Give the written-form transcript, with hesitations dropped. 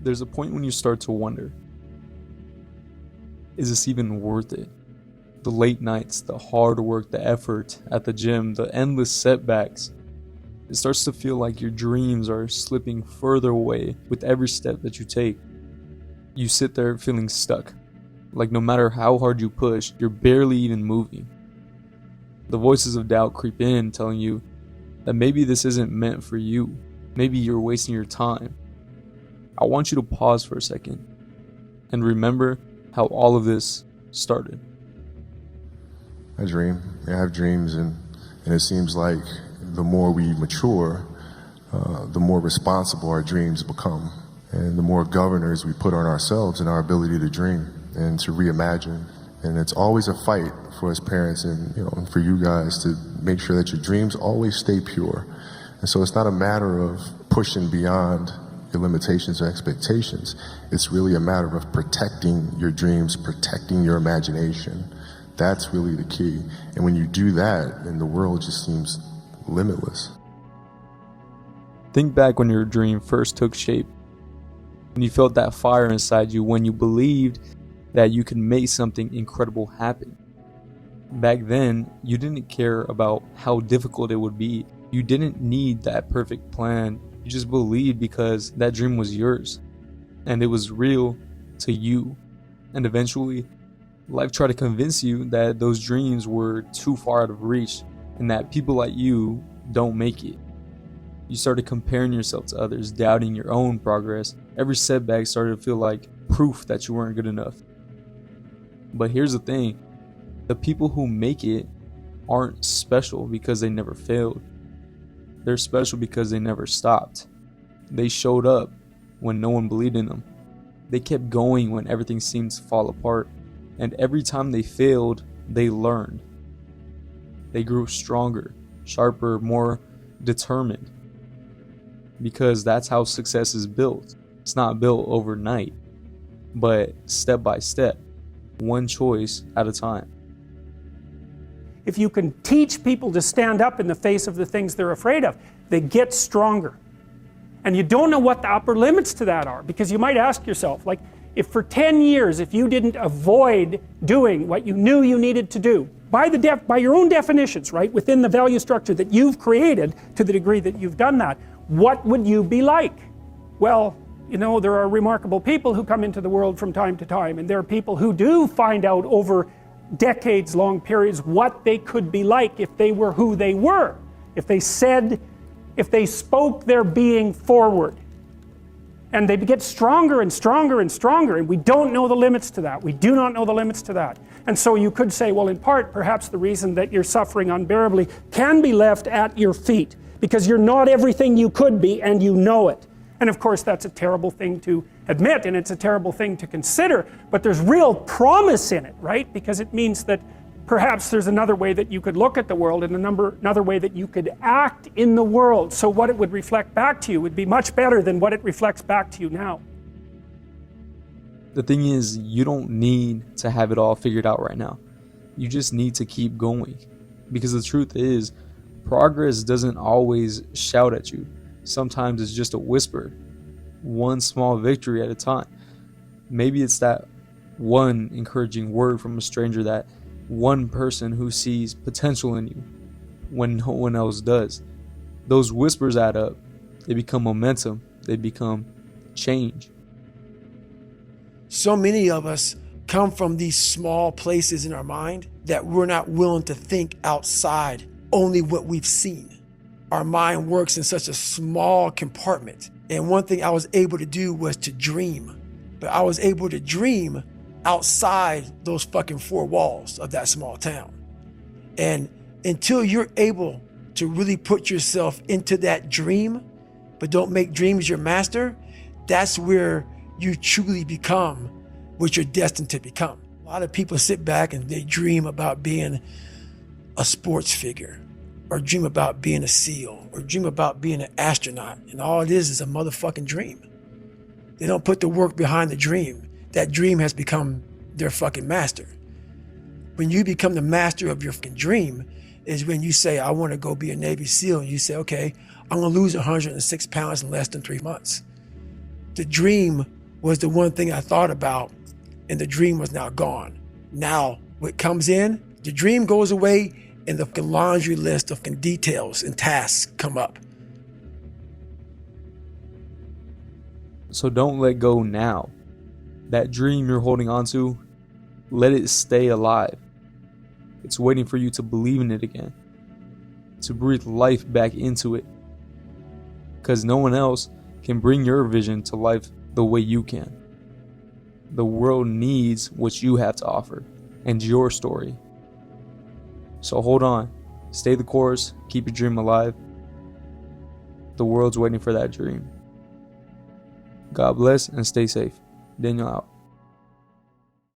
there's a point when you start to wonder, is this even worth it? The late nights, the hard work, the effort at the gym, the endless setbacks. It starts to feel like your dreams are slipping further away with every step that you take. You sit there feeling stuck, like no matter how hard you push, you're barely even moving. The voices of doubt creep in, telling you that maybe this isn't meant for you. Maybe you're wasting your time. I want you to pause for a second and remember how all of this started. I dream. I have dreams, and it seems like the more we mature, the more responsible our dreams become, and the more governors we put on ourselves and our ability to dream and to reimagine. And it's always a fight for us parents and and for you guys to make sure that your dreams always stay pure. And so it's not a matter of pushing beyond your limitations or expectations. It's really a matter of protecting your dreams, protecting your imagination. That's really the key. And when you do that, then the world just seems limitless. Think back when your dream first took shape, when you felt that fire inside you, when you believed that you could make something incredible happen. Back then, you didn't care about how difficult it would be. You didn't need that perfect plan. You just believed because that dream was yours, and it was real to you. And eventually, life tried to convince you that those dreams were too far out of reach and that people like you don't make it. You started comparing yourself to others, doubting your own progress. Every setback started to feel like proof that you weren't good enough. But here's the thing, the people who make it aren't special because they never failed. They're special because they never stopped. They showed up when no one believed in them. They kept going when everything seemed to fall apart. And every time they failed, they learned. They grew stronger, sharper, more determined. Because that's how success is built. It's not built overnight, but step by step, one choice at a time. If you can teach people to stand up in the face of the things they're afraid of, they get stronger. And you don't know what the upper limits to that are, because you might ask yourself, like, if for 10 years, if you didn't avoid doing what you knew you needed to do, by your own definitions, right, within the value structure that you've created, to the degree that you've done that, what would you be like? Well, there are remarkable people who come into the world from time to time, and there are people who do find out over decades-long periods what they could be like if they were who they were, if they spoke their being forward. And they get stronger and stronger and stronger, and we don't know the limits to that. We do not know the limits to that. And so you could say, well, in part, perhaps the reason that you're suffering unbearably can be left at your feet, because you're not everything you could be, and you know it. And of course, that's a terrible thing to admit, and it's a terrible thing to consider, but there's real promise in it, right? Because it means that perhaps there's another way that you could look at the world, and another way that you could act in the world, so what it would reflect back to you would be much better than what it reflects back to you now. The thing is, you don't need to have it all figured out right now. You just need to keep going. Because the truth is, progress doesn't always shout at you. Sometimes it's just a whisper, one small victory at a time. Maybe it's that one encouraging word from a stranger, that one person who sees potential in you when no one else does. Those whispers add up. They become momentum. They become change. So many of us come from these small places in our mind that we're not willing to think outside only what we've seen. Our mind works in such a small compartment. And one thing I was able to do was to dream. But I was able to dream outside those fucking four walls of that small town. And until you're able to really put yourself into that dream, but don't make dreams your master, that's where you truly become what you're destined to become. A lot of people sit back and they dream about being a sports figure, or dream about being a SEAL, or dream about being an astronaut, and all it is a motherfucking dream. They don't put the work behind the dream. That dream has become their fucking master. When you become the master of your fucking dream is when you say, I want to go be a Navy SEAL, and you say, okay, I'm gonna lose 106 pounds in less than 3 months. The dream was the one thing I thought about, and the dream was now gone. Now, what comes in, the dream goes away, and the laundry list of details and tasks come up. So don't let go now. That dream you're holding on to, let it stay alive. It's waiting for you to believe in it again, to breathe life back into it. Because no one else can bring your vision to life the way you can. The world needs what you have to offer and your story. So hold on, stay the course, keep your dream alive. The world's waiting for that dream. God bless and stay safe. Daniel out.